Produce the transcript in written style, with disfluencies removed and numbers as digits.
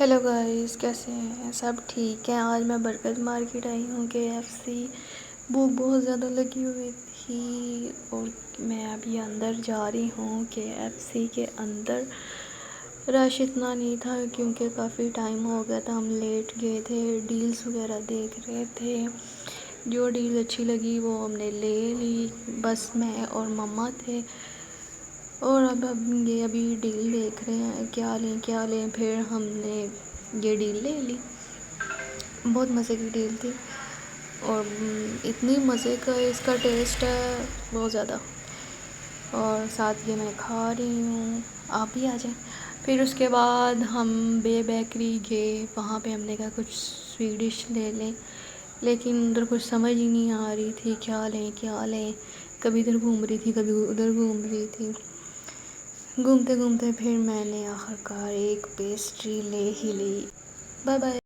Hello guys, کیسے ہیں؟ سب ٹھیک ہیں؟ آج میں برکت مارکیٹ آئی ہوں KFC۔ بھوک بہت زیادہ لگی ہوئی تھی اور میں ابھی اندر جا رہی ہوں KFC کے اندر۔ رش اتنا نہیں تھا کیونکہ کافی ٹائم ہو گیا تھا، ہم لیٹ گئے تھے، ڈیلز وغیرہ دیکھ رہے تھے۔ جو ڈیل اچھی لگی وہ ہم نے لے لی، بس میں اور مما تھے اور اب یہ ابھی ڈیل دیکھ رہے ہیں کیا لیں، پھر ہم نے یہ ڈیل لے لی۔ بہت مزے کی ڈیل تھی اور اتنی مزے کا اس کا ٹیسٹ ہے، بہت زیادہ، اور ساتھ یہ میں کھا رہی ہوں، آپ بھی آ جائیں۔ پھر اس کے بعد ہم بے بیکری گئے، وہاں پہ ہم نے کہا کچھ سویٹ ڈش لے لیں، لیکن ادھر کچھ سمجھ ہی نہیں آ رہی تھی کیا لیں۔ کبھی ادھر گھوم رہی تھی، کبھی ادھر گھوم رہی تھی۔ گھومتے گھومتے پھر میں نے آخر کار ایک پیسٹری لے ہی لی۔ Bye bye.